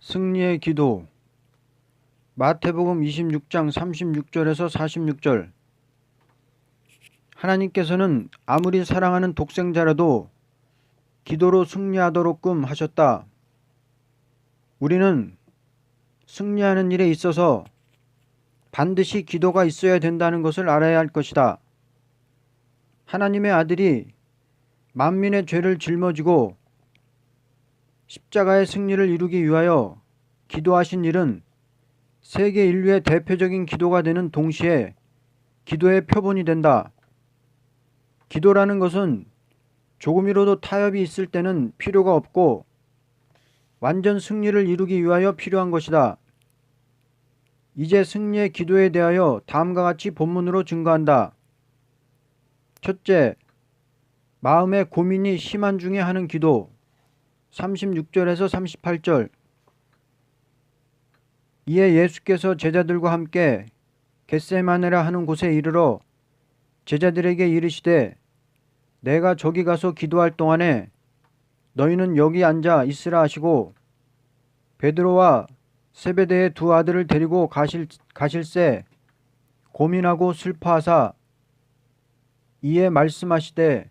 승리의 기도. 마태복음 26장 36절에서 46절. 하나님께서는 아무리 사랑하는 독생자라도 기도로 승리하도록끔 하셨다. 우리는 승리하는 일에 있어서 반드시 기도가 있어야 된다는 것을 알아야 할 것이다. 하나님의 아들이 만민의 죄를 짊어지고 십자가의 승리를 이루기 위하여 기도하신 일은 세계 인류의 대표적인 기도가 되는 동시에 기도의 표본이 된다. 기도라는 것은 조금이라도 타협이 있을 때는 필요가 없고 완전 승리를 이루기 위하여 필요한 것이다. 이제 승리의 기도에 대하여 다음과 같이 본문으로 증거한다. 첫째, 마음의 고민이 심한 중에 하는 기도. 36절에서 38절. 이에 예수께서 제자들과 함께 겟세마네라 하는 곳에 이르러 제자들에게 이르시되 내가 저기 가서 기도할 동안에 너희는 여기 앉아 있으라 하시고 베드로와 세베대의 두 아들을 데리고 가실새 고민하고 슬퍼하사 이에 말씀하시되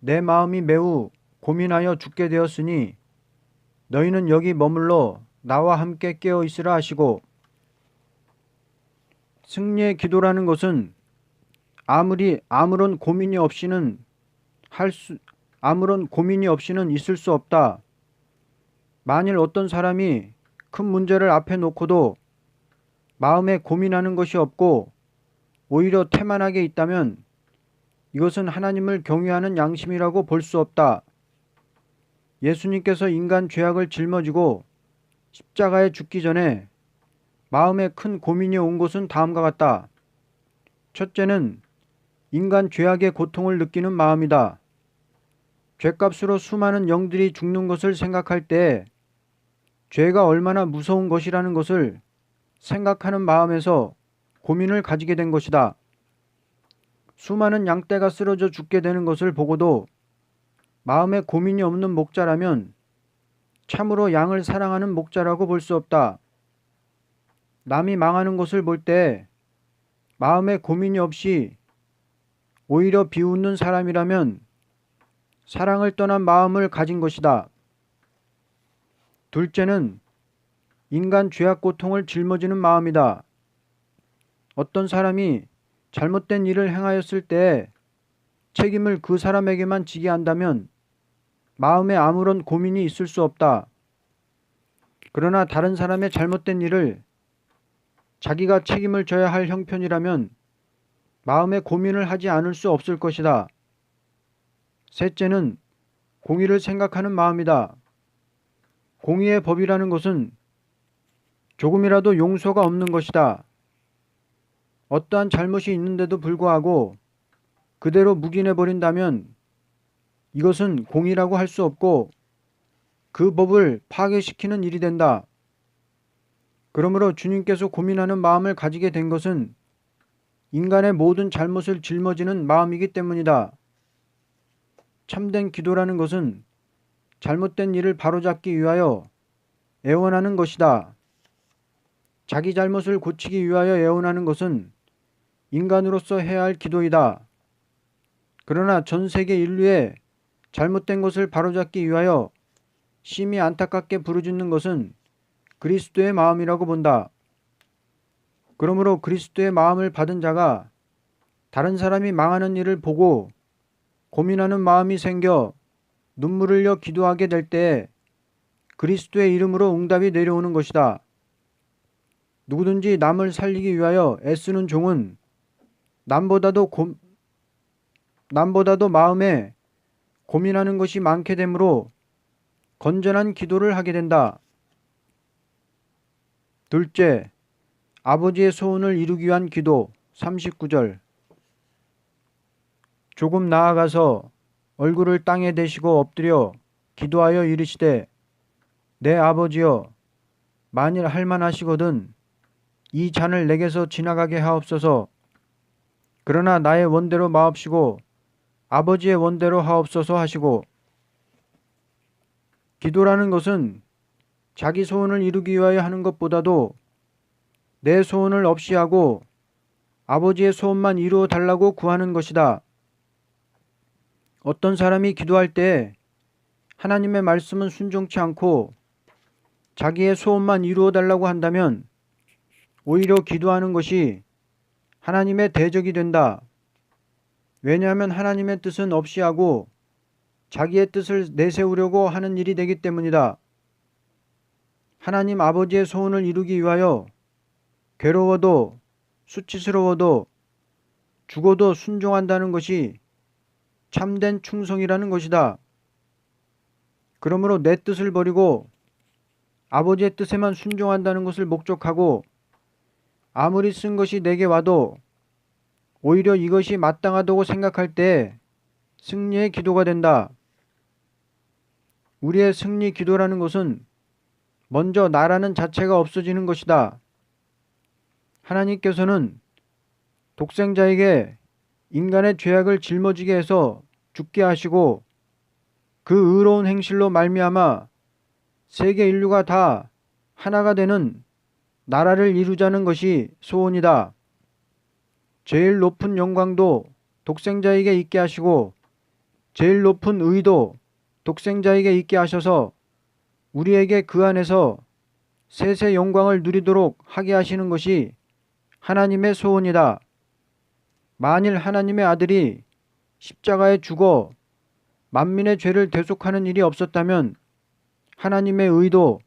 내 마음이 매우 고민하여 죽게 되었으니 너희는 여기 머물러 나와 함께 깨어 있으라 하시고. 승리의 기도라는 것은 아무런 고민이 없이는 있을 수 없다. 만일 어떤 사람이 큰 문제를 앞에 놓고도 마음에 고민하는 것이 없고 오히려 태만하게 있다면 이것은 하나님을 경외하는 양심이라고 볼 수 없다. 예수님께서 인간 죄악을 짊어지고 십자가에 죽기 전에 마음에 큰 고민이 온 것은 다음과 같다. 첫째는 인간 죄악의 고통을 느끼는 마음이다. 죄값으로 수많은 영들이 죽는 것을 생각할 때 죄가 얼마나 무서운 것이라는 것을 생각하는 마음에서 고민을 가지게 된 것이다. 수많은 양떼가 쓰러져 죽게 되는 것을 보고도 마음에 고민이 없는 목자라면 참으로 양을 사랑하는 목자라고 볼 수 없다. 남이 망하는 것을 볼 때 마음에 고민이 없이 오히려 비웃는 사람이라면 사랑을 떠난 마음을 가진 것이다. 둘째는 인간 죄악 고통을 짊어지는 마음이다. 어떤 사람이 잘못된 일을 행하였을 때 책임을 그 사람에게만 지게 한다면 마음에 아무런 고민이 있을 수 없다. 그러나 다른 사람의 잘못된 일을 자기가 책임을 져야 할 형편이라면 마음에 고민을 하지 않을 수 없을 것이다. 셋째는 공의를 생각하는 마음이다. 공의의 법이라는 것은 조금이라도 용서가 없는 것이다. 어떠한 잘못이 있는데도 불구하고 그대로 묵인해버린다면 이것은 공의라고 할 수 없고 그 법을 파괴시키는 일이 된다. 그러므로 주님께서 고민하는 마음을 가지게 된 것은 인간의 모든 잘못을 짊어지는 마음이기 때문이다. 참된 기도라는 것은 잘못된 일을 바로잡기 위하여 애원하는 것이다. 자기 잘못을 고치기 위하여 애원하는 것은 인간으로서 해야 할 기도이다. 그러나 전 세계 인류의 잘못된 것을 바로잡기 위하여 심히 안타깝게 부르짖는 것은 그리스도의 마음이라고 본다. 그러므로 그리스도의 마음을 받은 자가 다른 사람이 망하는 일을 보고 고민하는 마음이 생겨 눈물을 흘려 기도하게 될 때에 그리스도의 이름으로 응답이 내려오는 것이다. 누구든지 남을 살리기 위하여 애쓰는 종은 남보다도 마음에 고민하는 것이 많게 되므로 건전한 기도를 하게 된다. 둘째, 아버지의 소원을 이루기 위한 기도. 39절. 조금 나아가서 얼굴을 땅에 대시고 엎드려 기도하여 이르시되 내 아버지여 만일 할만하시거든 이 잔을 내게서 지나가게 하옵소서. 그러나 나의 원대로 마옵시고 아버지의 원대로 하옵소서 하시고. 기도라는 것은 자기 소원을 이루기 위하여 하는 것보다도 내 소원을 없이 하고 아버지의 소원만 이루어 달라고 구하는 것이다. 어떤 사람이 기도할 때 하나님의 말씀은 순종치 않고 자기의 소원만 이루어 달라고 한다면 오히려 기도하는 것이 하나님의 대적이 된다. 왜냐하면 하나님의 뜻은 없이 하고 자기의 뜻을 내세우려고 하는 일이 되기 때문이다. 하나님 아버지의 소원을 이루기 위하여 괴로워도 수치스러워도 죽어도 순종한다는 것이 참된 충성이라는 것이다. 그러므로 내 뜻을 버리고 아버지의 뜻에만 순종한다는 것을 목적하고 아무리 쓴 것이 내게 와도 오히려 이것이 마땅하다고 생각할 때 승리의 기도가 된다. 우리의 승리 기도라는 것은 먼저 나라는 자체가 없어지는 것이다. 하나님께서는 독생자에게 인간의 죄악을 짊어지게 해서 죽게 하시고 그 의로운 행실로 말미암아 세계 인류가 다 하나가 되는 나라를 이루자는 것이 소원이다. 제일 높은 영광도 독생자에게 있게 하시고 제일 높은 의도 독생자에게 있게 하셔서 우리에게 그 안에서 세세 영광을 누리도록 하게 하시는 것이 하나님의 소원이다. 만일 하나님의 아들이 십자가에 죽어 만민의 죄를 대속하는 일이 없었다면 하나님의 의도,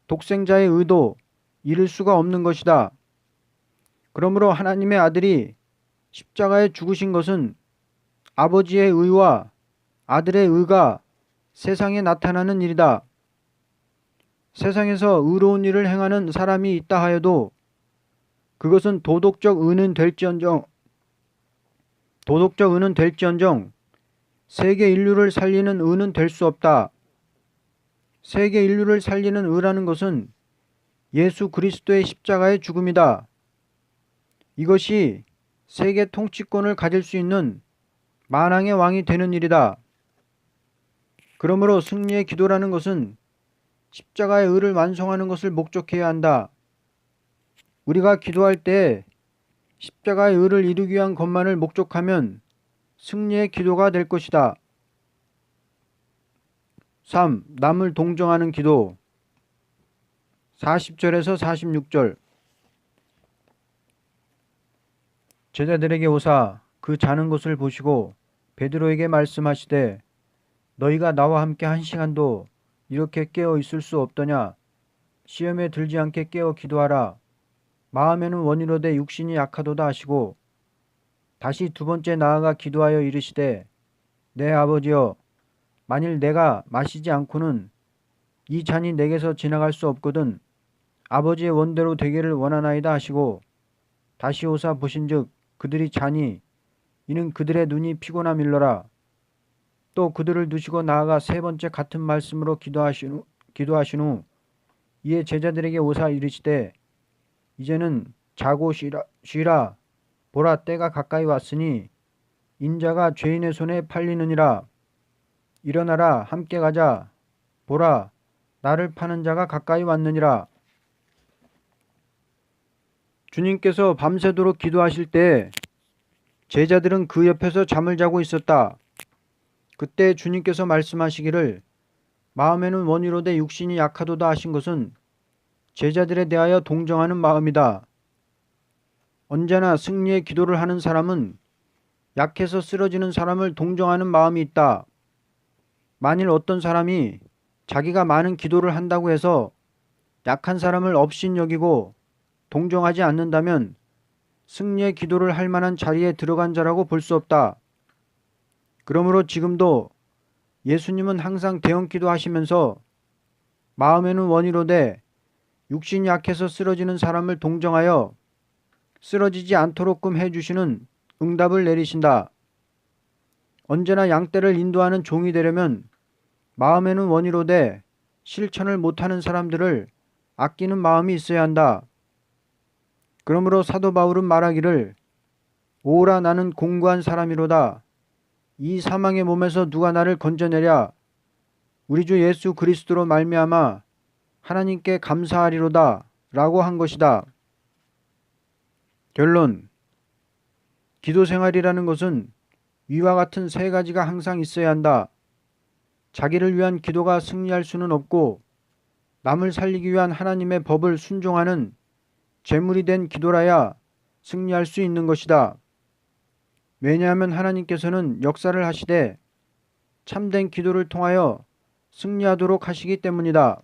독생자의 의도 이룰 수가 없는 것이다. 그러므로 하나님의 아들이 십자가에 죽으신 것은 아버지의 의와 아들의 의가 세상에 나타나는 일이다. 세상에서 의로운 일을 행하는 사람이 있다 하여도 그것은 도덕적 의는 될지언정 세계 인류를 살리는 의는 될 수 없다. 세계 인류를 살리는 의라는 것은 예수 그리스도의 십자가의 죽음이다. 이것이 세계 통치권을 가질 수 있는 만왕의 왕이 되는 일이다. 그러므로 승리의 기도라는 것은 십자가의 의를 완성하는 것을 목적해야 한다. 우리가 기도할 때 십자가의 의를 이루기 위한 것만을 목적하면 승리의 기도가 될 것이다. 3. 남을 동정하는 기도 40절에서 46절 제자들에게 오사 그 자는 것을 보시고 베드로에게 말씀하시되 너희가 나와 함께 1시간도 이렇게 깨어 있을 수 없더냐. 시험에 들지 않게 깨어 기도하라. 마음에는 원이로되 육신이 약하도다 하시고 다시 두 번째 나아가 기도하여 이르시되 내 아버지여 만일 내가 마시지 않고는 이 잔이 내게서 지나갈 수 없거든 아버지의 원대로 되기를 원하나이다 하시고 다시 오사 보신즉 그들이 자니 이는 그들의 눈이 피곤함일러라. 또 그들을 두시고 나아가 세 번째 같은 말씀으로 기도하신 후 이에 제자들에게 오사 이르시되 이제는 자고 쉬라. 보라 때가 가까이 왔으니 인자가 죄인의 손에 팔리느니라. 일어나라 함께 가자. 보라 나를 파는 자가 가까이 왔느니라. 주님께서 밤새도록 기도하실 때 제자들은 그 옆에서 잠을 자고 있었다. 그때 주님께서 말씀하시기를 마음에는 원이로되 육신이 약하도다 하신 것은 제자들에 대하여 동정하는 마음이다. 언제나 승리의 기도를 하는 사람은 약해서 쓰러지는 사람을 동정하는 마음이 있다. 만일 어떤 사람이 자기가 많은 기도를 한다고 해서 약한 사람을 업신여기고 동정하지 않는다면 승리의 기도를 할 만한 자리에 들어간 자라고 볼 수 없다. 그러므로 지금도 예수님은 항상 대언기도 하시면서 마음에는 원이로되 육신이 약해서 쓰러지는 사람을 동정하여 쓰러지지 않도록끔 해주시는 응답을 내리신다. 언제나 양떼를 인도하는 종이 되려면 마음에는 원이로되 실천을 못하는 사람들을 아끼는 마음이 있어야 한다. 그러므로 사도 바울은 말하기를 오라 나는 공고한 사람이로다. 이 사망의 몸에서 누가 나를 건져내랴. 우리 주 예수 그리스도로 말미암아 하나님께 감사하리로다 라고 한 것이다. 결론. 기도 생활이라는 것은 위와 같은 세 가지가 항상 있어야 한다. 자기를 위한 기도가 승리할 수는 없고 남을 살리기 위한 하나님의 법을 순종하는 제물이 된 기도라야 승리할 수 있는 것이다. 왜냐하면 하나님께서는 역사를 하시되 참된 기도를 통하여 승리하도록 하시기 때문이다.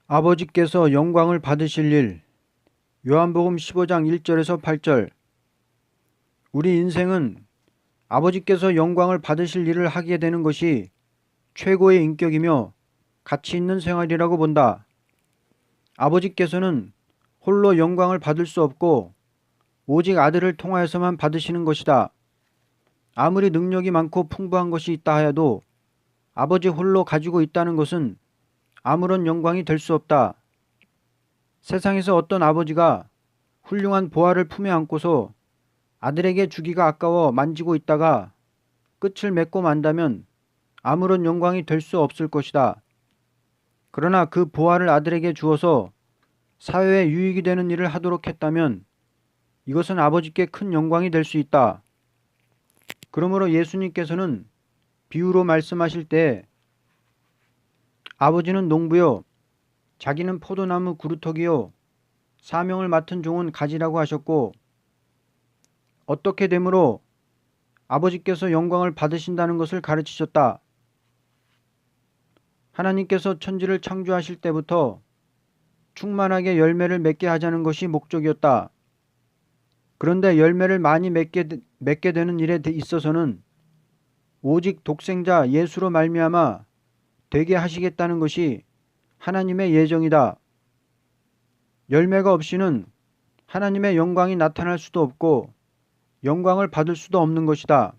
아버지께서 영광을 받으실 일. 요한복음 15장 1절에서 8절. 우리 인생은 아버지께서 영광을 받으실 일을 하게 되는 것이 최고의 인격이며 가치 있는 생활이라고 본다. 아버지께서는 홀로 영광을 받을 수 없고 오직 아들을 통하여서만 받으시는 것이다. 아무리 능력이 많고 풍부한 것이 있다 하여도 아버지 홀로 가지고 있다는 것은 아무런 영광이 될 수 없다. 세상에서 어떤 아버지가 훌륭한 보화를 품에 안고서 아들에게 주기가 아까워 만지고 있다가 끝을 맺고 만다면 아무런 영광이 될 수 없을 것이다. 그러나 그 보화를 아들에게 주어서 사회에 유익이 되는 일을 하도록 했다면 이것은 아버지께 큰 영광이 될 수 있다. 그러므로 예수님께서는 비유로 말씀하실 때 아버지는 농부요 자기는 포도나무 그루터기요 사명을 맡은 종은 가지라고 하셨고 어떻게 되므로 아버지께서 영광을 받으신다는 것을 가르치셨다. 하나님께서 천지를 창조하실 때부터 충만하게 열매를 맺게 하자는 것이 목적이었다. 그런데 열매를 많이 맺게 되는 일에 있어서는 오직 독생자 예수로 말미암아 되게 하시겠다는 것이 하나님의 예정이다. 열매가 없이는 하나님의 영광이 나타날 수도 없고 영광을 받을 수도 없는 것이다.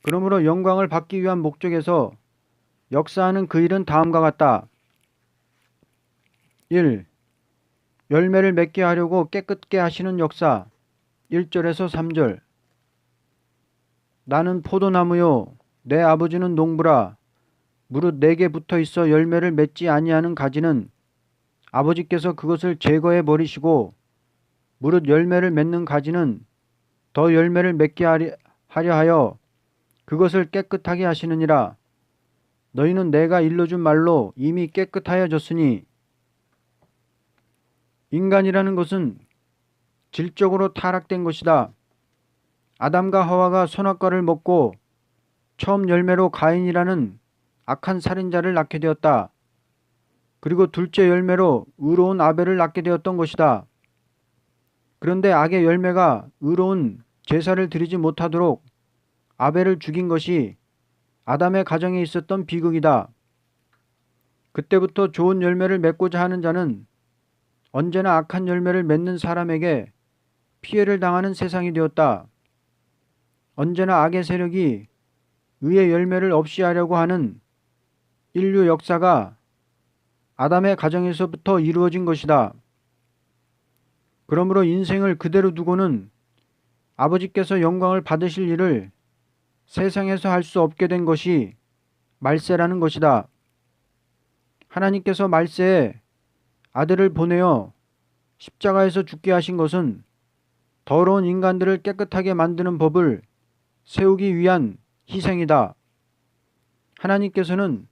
그러므로 영광을 받기 위한 목적에서 역사하는 그 일은 다음과 같다. 1. 열매를 맺게 하려고 깨끗게 하시는 역사. 1절에서 3절. 나는 포도나무요 내 아버지는 농부라. 무릇 내게 붙어 있어 열매를 맺지 아니하는 가지는 아버지께서 그것을 제거해 버리시고 무릇 열매를 맺는 가지는 더 열매를 맺게 하려 하여 그것을 깨끗하게 하시느니라. 너희는 내가 일러준 말로 이미 깨끗하여졌으니. 인간이라는 것은 질적으로 타락된 것이다. 아담과 하와가 선악과를 먹고 처음 열매로 가인이라는 악한 살인자를 낳게 되었다. 그리고 둘째 열매로 의로운 아벨을 낳게 되었던 것이다. 그런데 악의 열매가 의로운 제사를 드리지 못하도록 아벨을 죽인 것이 아담의 가정에 있었던 비극이다. 그때부터 좋은 열매를 맺고자 하는 자는 언제나 악한 열매를 맺는 사람에게 피해를 당하는 세상이 되었다. 언제나 악의 세력이 의의 열매를 없이 하려고 하는 인류 역사가 아담의 가정에서부터 이루어진 것이다. 그러므로 인생을 그대로 두고는 아버지께서 영광을 받으실 일을 세상에서 할 수 없게 된 것이 말세라는 것이다. 하나님께서 말세에 아들을 보내어 십자가에서 죽게 하신 것은 더러운 인간들을 깨끗하게 만드는 법을 세우기 위한 희생이다. 하나님께서는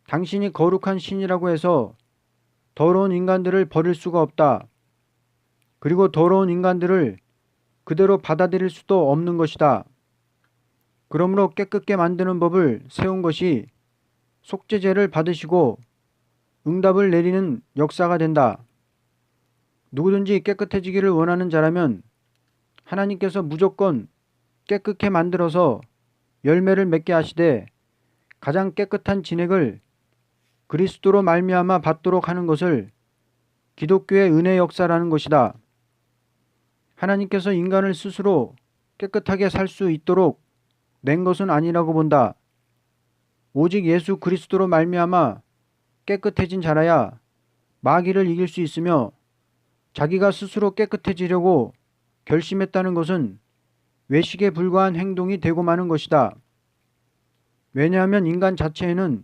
당신이 거룩한 신이라고 해서 더러운 인간들을 버릴 수가 없다. 그리고 더러운 인간들을 그대로 받아들일 수도 없는 것이다. 그러므로 깨끗게 만드는 법을 세운 것이 속죄제를 받으시고 응답을 내리는 역사가 된다. 누구든지 깨끗해지기를 원하는 자라면 하나님께서 무조건 깨끗게 만들어서 열매를 맺게 하시되 가장 깨끗한 진액을 그리스도로 말미암아 받도록 하는 것을 기독교의 은혜 역사라는 것이다. 하나님께서 인간을 스스로 깨끗하게 살 수 있도록 낸 것은 아니라고 본다. 오직 예수 그리스도로 말미암아 깨끗해진 자라야 마귀를 이길 수 있으며 자기가 스스로 깨끗해지려고 결심했다는 것은 외식에 불과한 행동이 되고 마는 것이다. 왜냐하면 인간 자체에는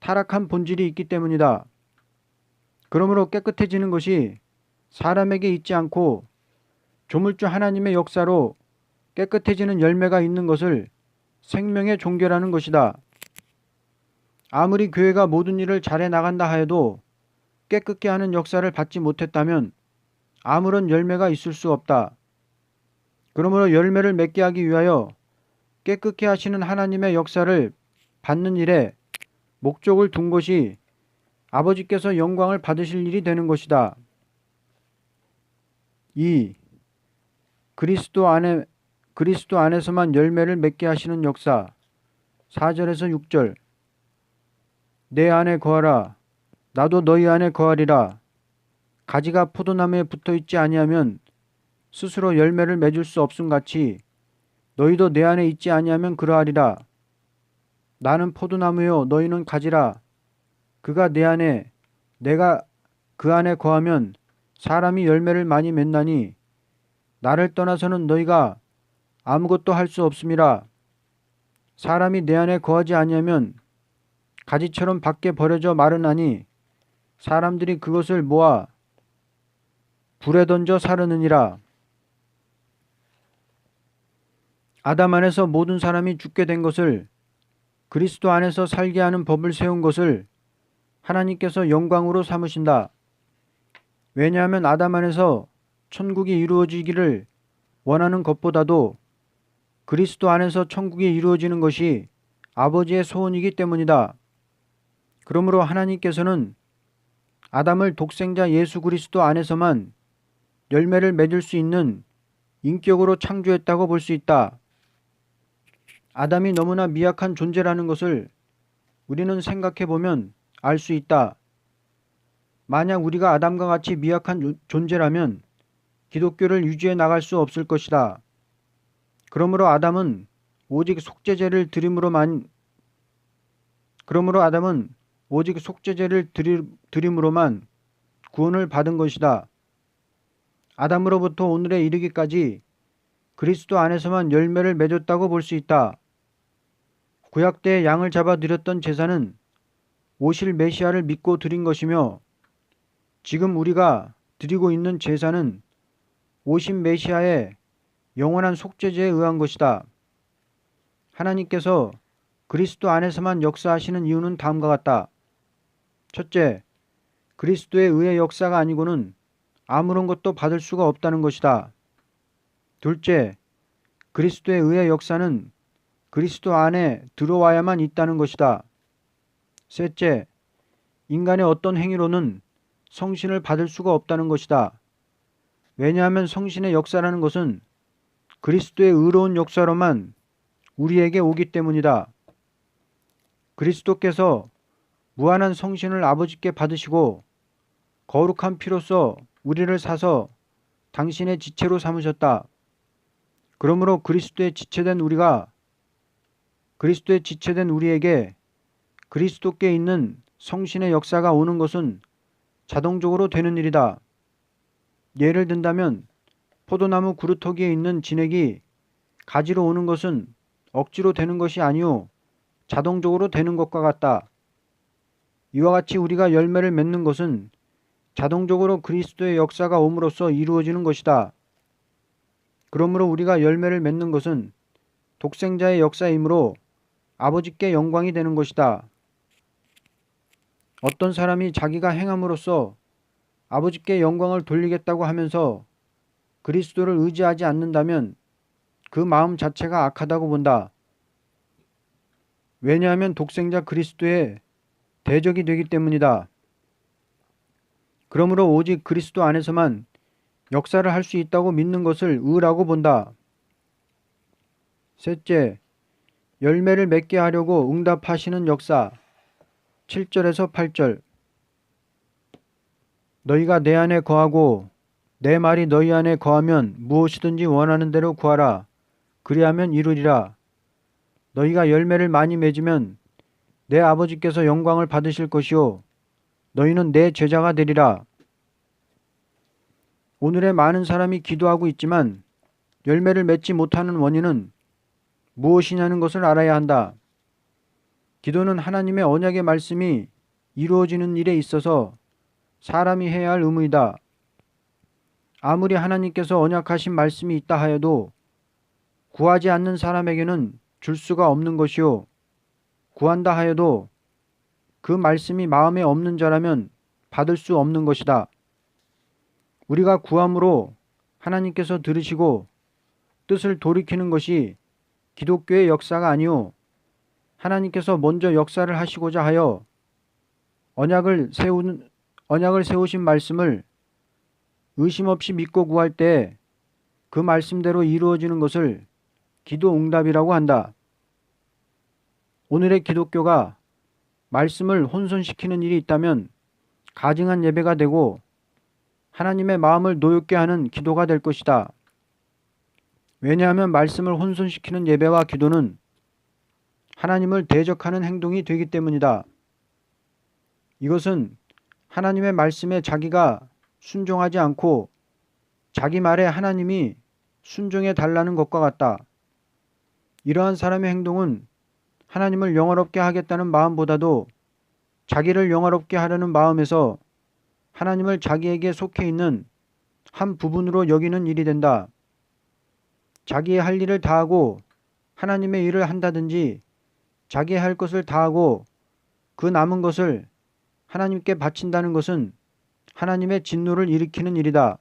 타락한 본질이 있기 때문이다. 그러므로 깨끗해지는 것이 사람에게 있지 않고 조물주 하나님의 역사로 깨끗해지는 열매가 있는 것을 생명의 종교라는 것이다. 아무리 교회가 모든 일을 잘해 나간다 하여도 깨끗게 하는 역사를 받지 못했다면 아무런 열매가 있을 수 없다. 그러므로 열매를 맺게 하기 위하여 깨끗게 하시는 하나님의 역사를 받는 일에 목적을 둔 것이 아버지께서 영광을 받으실 일이 되는 것이다. 2. 그리스도 안에서만 열매를 맺게 하시는 역사. 4절에서 6절. 내 안에 거하라. 나도 너희 안에 거하리라. 가지가 포도나무에 붙어 있지 아니하면 스스로 열매를 맺을 수 없음 같이 너희도 내 안에 있지 아니하면 그러하리라. 나는 포도나무요 너희는 가지라. 그가 내 안에 내가 그 안에 거하면 사람이 열매를 많이 맺나니 나를 떠나서는 너희가 아무것도 할 수 없음이라. 사람이 내 안에 거하지 아니하면 가지처럼 밖에 버려져 마르나니 사람들이 그것을 모아 불에 던져 사르느니라. 아담 안에서 모든 사람이 죽게 된 것을 그리스도 안에서 살게 하는 법을 세운 것을 하나님께서 영광으로 삼으신다. 왜냐하면 아담 안에서 천국이 이루어지기를 원하는 것보다도 그리스도 안에서 천국이 이루어지는 것이 아버지의 소원이기 때문이다. 그러므로 하나님께서는 아담을 독생자 예수 그리스도 안에서만 열매를 맺을 수 있는 인격으로 창조했다고 볼 수 있다. 아담이 너무나 미약한 존재라는 것을 우리는 생각해 보면 알 수 있다. 만약 우리가 아담과 같이 미약한 존재라면 기독교를 유지해 나갈 수 없을 것이다. 그러므로 아담은 오직 속죄제를 드림으로만 구원을 받은 것이다. 아담으로부터 오늘에 이르기까지 그리스도 안에서만 열매를 맺었다고 볼 수 있다. 구약 때에 양을 잡아 드렸던 제사는 오실 메시아를 믿고 드린 것이며 지금 우리가 드리고 있는 제사는 오신 메시아의 영원한 속죄제에 의한 것이다. 하나님께서 그리스도 안에서만 역사하시는 이유는 다음과 같다. 첫째, 그리스도의 의의 역사가 아니고는 아무런 것도 받을 수가 없다는 것이다. 둘째, 그리스도의 의의 역사는 그리스도 안에 들어와야만 있다는 것이다. 셋째, 인간의 어떤 행위로는 성신을 받을 수가 없다는 것이다. 왜냐하면 성신의 역사라는 것은 그리스도의 의로운 역사로만 우리에게 오기 때문이다. 그리스도께서 무한한 성신을 아버지께 받으시고 거룩한 피로써 우리를 사서 당신의 지체로 삼으셨다. 그러므로 그리스도의 지체된 우리에게 그리스도께 있는 성신의 역사가 오는 것은 자동적으로 되는 일이다. 예를 든다면 포도나무 구루터기에 있는 진액이 가지로 오는 것은 억지로 되는 것이 아니오 자동적으로 되는 것과 같다. 이와 같이 우리가 열매를 맺는 것은 자동적으로 그리스도의 역사가 옴으로써 이루어지는 것이다. 그러므로 우리가 열매를 맺는 것은 독생자의 역사이므로 아버지께 영광이 되는 것이다. 어떤 사람이 자기가 행함으로써 아버지께 영광을 돌리겠다고 하면서 그리스도를 의지하지 않는다면 그 마음 자체가 악하다고 본다. 왜냐하면 독생자 그리스도의 대적이 되기 때문이다. 그러므로 오직 그리스도 안에서만 역사를 할 수 있다고 믿는 것을 의라고 본다. 셋째, 열매를 맺게 하려고 응답하시는 역사. 7절에서 8절. 너희가 내 안에 거하고 내 말이 너희 안에 거하면 무엇이든지 원하는 대로 구하라. 그리하면 이루리라. 너희가 열매를 많이 맺으면 내 아버지께서 영광을 받으실 것이요 너희는 내 제자가 되리라. 오늘의 많은 사람이 기도하고 있지만 열매를 맺지 못하는 원인은 무엇이냐는 것을 알아야 한다. 기도는 하나님의 언약의 말씀이 이루어지는 일에 있어서 사람이 해야 할 의무이다. 아무리 하나님께서 언약하신 말씀이 있다 하여도 구하지 않는 사람에게는 줄 수가 없는 것이요. 구한다 하여도 그 말씀이 마음에 없는 자라면 받을 수 없는 것이다. 우리가 구함으로 하나님께서 들으시고 뜻을 돌이키는 것이 기독교의 역사가 아니요 하나님께서 먼저 역사를 하시고자 하여 언약을 세우신 말씀을 의심 없이 믿고 구할 때 그 말씀대로 이루어지는 것을 기도 응답이라고 한다. 오늘의 기독교가 말씀을 혼선시키는 일이 있다면 가증한 예배가 되고 하나님의 마음을 노엽게 하는 기도가 될 것이다. 왜냐하면 말씀을 혼선시키는 예배와 기도는 하나님을 대적하는 행동이 되기 때문이다. 이것은 하나님의 말씀에 자기가 순종하지 않고 자기 말에 하나님이 순종해 달라는 것과 같다. 이러한 사람의 행동은 하나님을 영화롭게 하겠다는 마음보다도 자기를 영화롭게 하려는 마음에서 하나님을 자기에게 속해 있는 한 부분으로 여기는 일이 된다. 자기의 할 일을 다하고 하나님의 일을 한다든지 자기의 할 것을 다하고 그 남은 것을 하나님께 바친다는 것은 하나님의 진노를 일으키는 일이다.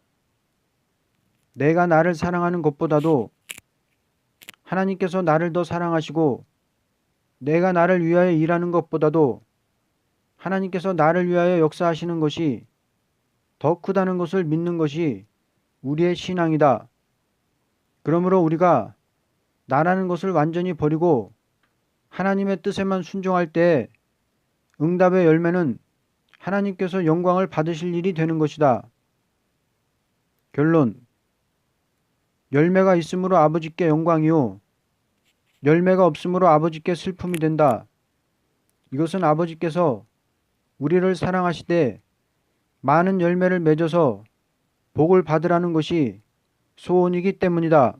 내가 나를 사랑하는 것보다도 하나님께서 나를 더 사랑하시고 내가 나를 위하여 일하는 것보다도 하나님께서 나를 위하여 역사하시는 것이 더 크다는 것을 믿는 것이 우리의 신앙이다. 그러므로 우리가 나라는 것을 완전히 버리고 하나님의 뜻에만 순종할 때 응답의 열매는 하나님께서 영광을 받으실 일이 되는 것이다. 결론. 열매가 있으므로 아버지께 영광이요 열매가 없으므로 아버지께 슬픔이 된다. 이것은 아버지께서 우리를 사랑하시되 많은 열매를 맺어서 복을 받으라는 것이 소원이기 때문이다.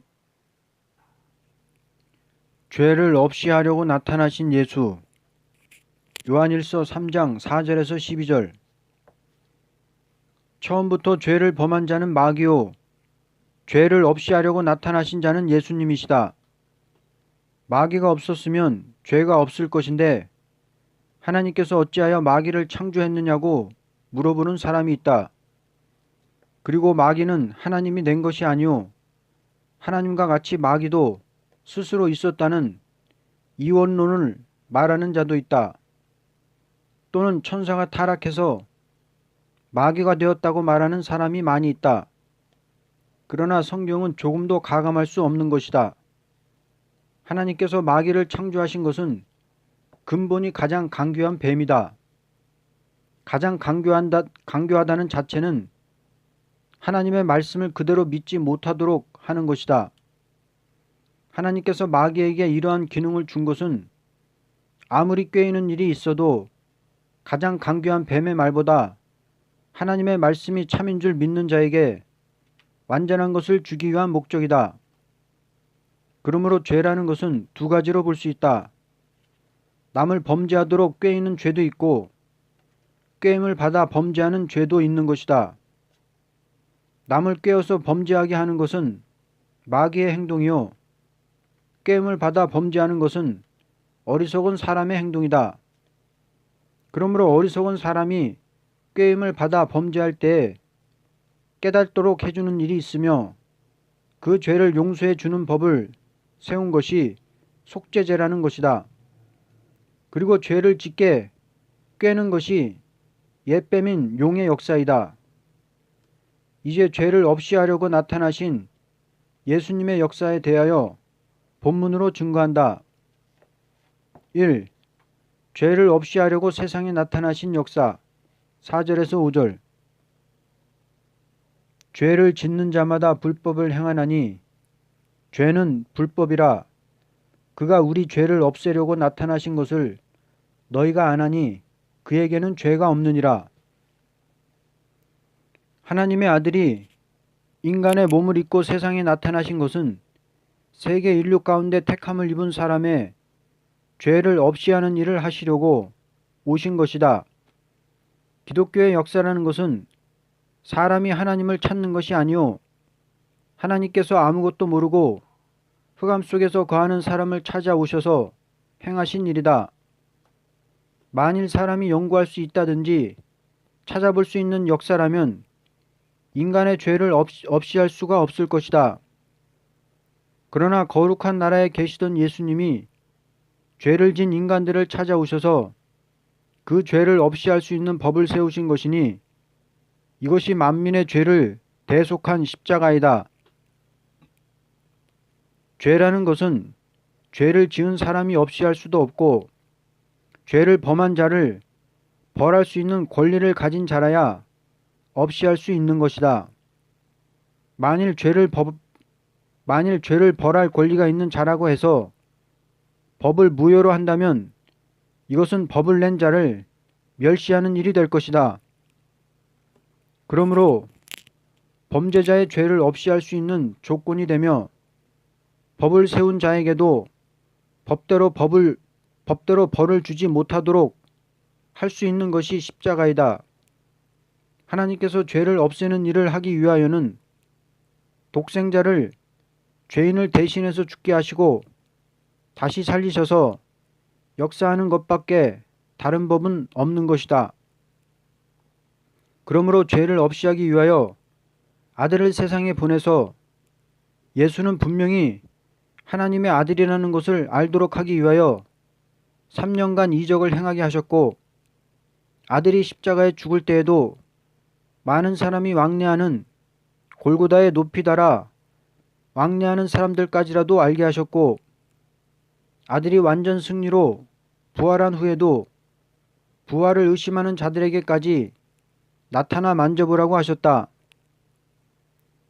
죄를 없이 하려고 나타나신 예수. 요한일서 3장 4절에서 12절. 처음부터 죄를 범한 자는 마귀요 죄를 없이 하려고 나타나신 자는 예수님이시다. 마귀가 없었으면 죄가 없을 것인데 하나님께서 어찌하여 마귀를 창조했느냐고 물어보는 사람이 있다. 그리고 마귀는 하나님이 낸 것이 아니오 하나님과 같이 마귀도 스스로 있었다는 이원론을 말하는 자도 있다. 또는 천사가 타락해서 마귀가 되었다고 말하는 사람이 많이 있다. 그러나 성경은 조금도 가감할 수 없는 것이다. 하나님께서 마귀를 창조하신 것은 근본이 가장 강교한 뱀이다. 가장 강교하다는 자체는 하나님의 말씀을 그대로 믿지 못하도록 하는 것이다. 하나님께서 마귀에게 이러한 기능을 준 것은 아무리 꾀이는 일이 있어도 가장 강교한 뱀의 말보다 하나님의 말씀이 참인 줄 믿는 자에게 완전한 것을 주기 위한 목적이다. 그러므로 죄라는 것은 두 가지로 볼 수 있다. 남을 범죄하도록 꾀이는 죄도 있고 꾀임을 받아 범죄하는 죄도 있는 것이다. 남을 꾀어서 범죄하게 하는 것은 마귀의 행동이요 꾀임을 받아 범죄하는 것은 어리석은 사람의 행동이다. 그러므로 어리석은 사람이 꾀임을 받아 범죄할 때 깨닫도록 해주는 일이 있으며 그 죄를 용서해 주는 법을 세운 것이 속죄제라는 것이다. 그리고 죄를 짓게 꾀는 것이 옛뱀인 용의 역사이다. 이제 죄를 없이 하려고 나타나신 예수님의 역사에 대하여 본문으로 증거한다. 1. 죄를 없이 하려고 세상에 나타나신 역사 4절에서 5절. 죄를 짓는 자마다 불법을 행하나니 죄는 불법이라 그가 우리 죄를 없애려고 나타나신 것을 너희가 아나니 그에게는 죄가 없느니라. 하나님의 아들이 인간의 몸을 입고 세상에 나타나신 것은 세계 인류 가운데 택함을 입은 사람의 죄를 없이 하는 일을 하시려고 오신 것이다. 기독교의 역사라는 것은 사람이 하나님을 찾는 것이 아니요 하나님께서 아무것도 모르고 흑암 속에서 거하는 사람을 찾아오셔서 행하신 일이다. 만일 사람이 연구할 수 있다든지 찾아볼 수 있는 역사라면 인간의 죄를 없이 할 수가 없을 것이다. 그러나 거룩한 나라에 계시던 예수님이 죄를 진 인간들을 찾아오셔서 그 죄를 없이 할 수 있는 법을 세우신 것이니 이것이 만민의 죄를 대속한 십자가이다. 죄라는 것은 죄를 지은 사람이 없이 할 수도 없고 죄를 범한 자를 벌할 수 있는 권리를 가진 자라야 없이 할 수 있는 것이다. 만일 죄를 벌할 권리가 있는 자라고 해서 법을 무효로 한다면 이것은 법을 낸 자를 멸시하는 일이 될 것이다. 그러므로 범죄자의 죄를 없이 할 수 있는 조건이 되며 법을 세운 자에게도 법대로 벌을 주지 못하도록 할 수 있는 것이 십자가이다. 하나님께서 죄를 없애는 일을 하기 위하여는 독생자를 죄인을 대신해서 죽게 하시고 다시 살리셔서 역사하는 것밖에 다른 법은 없는 것이다. 그러므로 죄를 없이 하기 위하여 아들을 세상에 보내서 예수는 분명히 하나님의 아들이라는 것을 알도록 하기 위하여 3년간 이적을 행하게 하셨고 아들이 십자가에 죽을 때에도 많은 사람이 왕래하는 골고다에 높이 달아 왕래하는 사람들까지라도 알게 하셨고 아들이 완전 승리로 부활한 후에도 부활을 의심하는 자들에게까지 나타나 만져보라고 하셨다.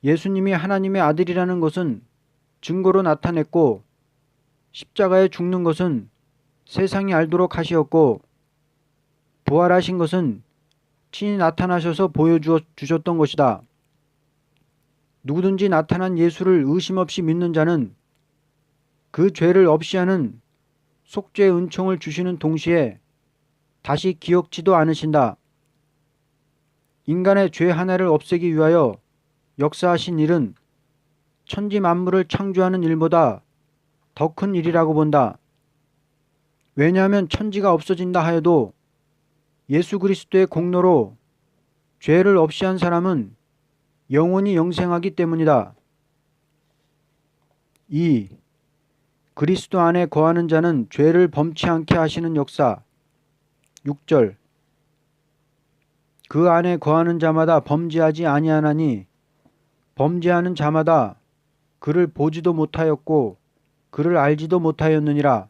예수님이 하나님의 아들이라는 것은 증거로 나타냈고 십자가에 죽는 것은 세상이 알도록 하시었고 부활하신 것은 친히 나타나셔서 보여주셨던 것이다. 누구든지 나타난 예수를 의심 없이 믿는 자는 그 죄를 없이 하는 속죄의 은총을 주시는 동시에 다시 기억지도 않으신다. 인간의 죄 하나를 없애기 위하여 역사하신 일은 천지 만물을 창조하는 일보다 더 큰 일이라고 본다. 왜냐하면 천지가 없어진다 하여도 예수 그리스도의 공로로 죄를 없이 한 사람은 영원히 영생하기 때문이다. 2. 그리스도 안에 거하는 자는 죄를 범치 않게 하시는 역사. 6절. 그 안에 거하는 자마다 범죄하지 아니하나니 범죄하는 자마다 그를 보지도 못하였고 그를 알지도 못하였느니라.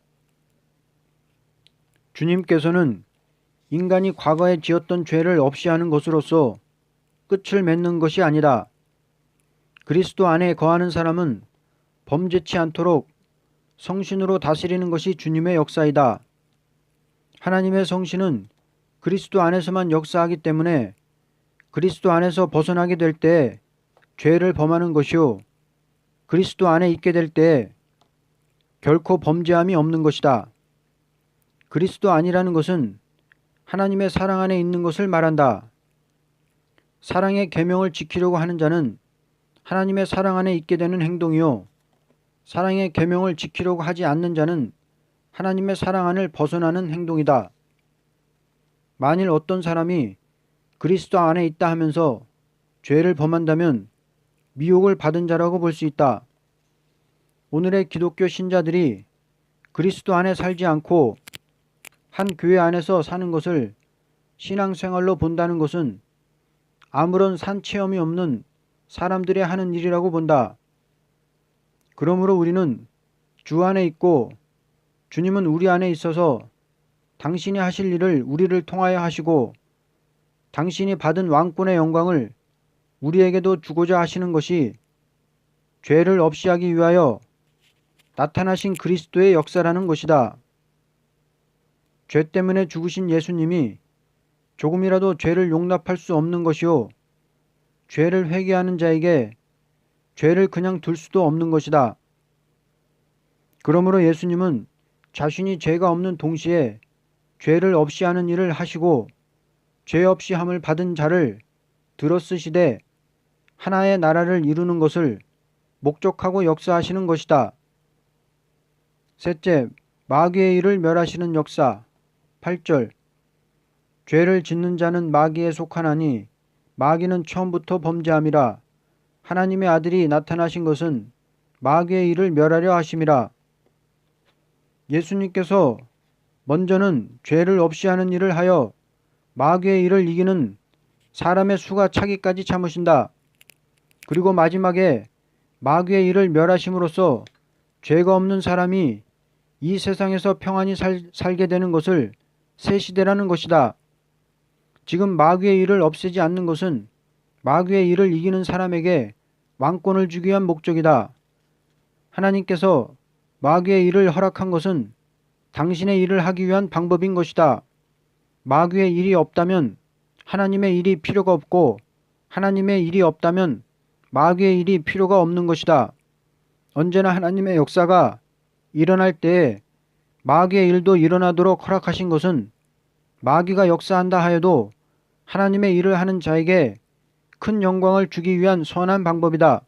주님께서는 인간이 과거에 지었던 죄를 없이 하는 것으로서 끝을 맺는 것이 아니다. 그리스도 안에 거하는 사람은 범죄치 않도록 성신으로 다스리는 것이 주님의 역사이다. 하나님의 성신은 그리스도 안에서만 역사하기 때문에 그리스도 안에서 벗어나게 될 때 죄를 범하는 것이요 그리스도 안에 있게 될 때 결코 범죄함이 없는 것이다. 그리스도 안이라는 것은 하나님의 사랑 안에 있는 것을 말한다. 사랑의 계명을 지키려고 하는 자는 하나님의 사랑 안에 있게 되는 행동이요 사랑의 계명을 지키려고 하지 않는 자는 하나님의 사랑 안을 벗어나는 행동이다. 만일 어떤 사람이 그리스도 안에 있다 하면서 죄를 범한다면 미혹을 받은 자라고 볼 수 있다. 오늘의 기독교 신자들이 그리스도 안에 살지 않고 한 교회 안에서 사는 것을 신앙생활로 본다는 것은 아무런 산체험이 없는 사람들이 하는 일이라고 본다. 그러므로 우리는 주 안에 있고 주님은 우리 안에 있어서 당신이 하실 일을 우리를 통하여 하시고 당신이 받은 왕권의 영광을 우리에게도 주고자 하시는 것이 죄를 없이 하기 위하여 나타나신 그리스도의 역사라는 것이다. 죄 때문에 죽으신 예수님이 조금이라도 죄를 용납할 수 없는 것이요 죄를 회개하는 자에게 죄를 그냥 둘 수도 없는 것이다. 그러므로 예수님은 자신이 죄가 없는 동시에 죄를 없이 하는 일을 하시고 죄 없이 함을 받은 자를 들어쓰시되 하나의 나라를 이루는 것을 목적하고 역사하시는 것이다. 셋째, 마귀의 일을 멸하시는 역사. 8절. 죄를 짓는 자는 마귀에 속하나니 마귀는 처음부터 범죄함이라. 하나님의 아들이 나타나신 것은 마귀의 일을 멸하려 하심이라. 예수님께서 먼저는 죄를 없이 하는 일을 하여 마귀의 일을 이기는 사람의 수가 차기까지 참으신다. 그리고 마지막에 마귀의 일을 멸하심으로써 죄가 없는 사람이 이 세상에서 평안히 살게 되는 것을 세시되라는 것이다. 지금 마귀의 일을 없애지 않는 것은 마귀의 일을 이기는 사람에게 왕권을 주기 위한 목적이다. 하나님께서 마귀의 일을 허락한 것은 당신의 일을 하기 위한 방법인 것이다. 마귀의 일이 없다면 하나님의 일이 필요가 없고 하나님의 일이 없다면 마귀의 일이 필요가 없는 것이다. 언제나 하나님의 역사가 일어날 때에 마귀의 일도 일어나도록 허락하신 것은 마귀가 역사한다 하여도 하나님의 일을 하는 자에게 큰 영광을 주기 위한 선한 방법이다.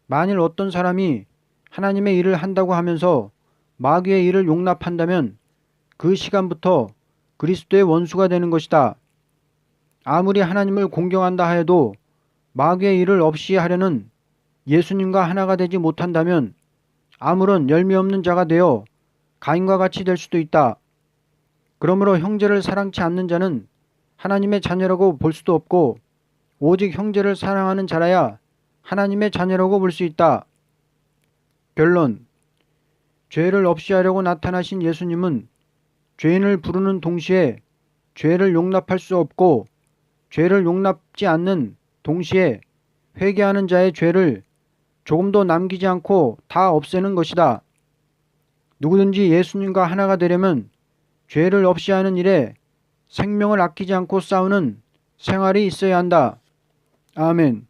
만일 어떤 사람이 하나님의 일을 한다고 하면서 마귀의 일을 용납한다면 그 시간부터 그리스도의 원수가 되는 것이다. 아무리 하나님을 공경한다 하여도 마귀의 일을 없이 하려는 예수님과 하나가 되지 못한다면 아무런 열매 없는 자가 되어 가인과 같이 될 수도 있다. 그러므로 형제를 사랑치 않는 자는 하나님의 자녀라고 볼 수도 없고 오직 형제를 사랑하는 자라야 하나님의 자녀라고 볼 수 있다. 결론. 죄를 없이 하려고 나타나신 예수님은 죄인을 부르는 동시에 죄를 용납할 수 없고 죄를 용납지 않는 동시에 회개하는 자의 죄를 조금도 남기지 않고 다 없애는 것이다. 누구든지 예수님과 하나가 되려면 죄를 없이 하는 일에 생명을 아끼지 않고 싸우는 생활이 있어야 한다. 아멘.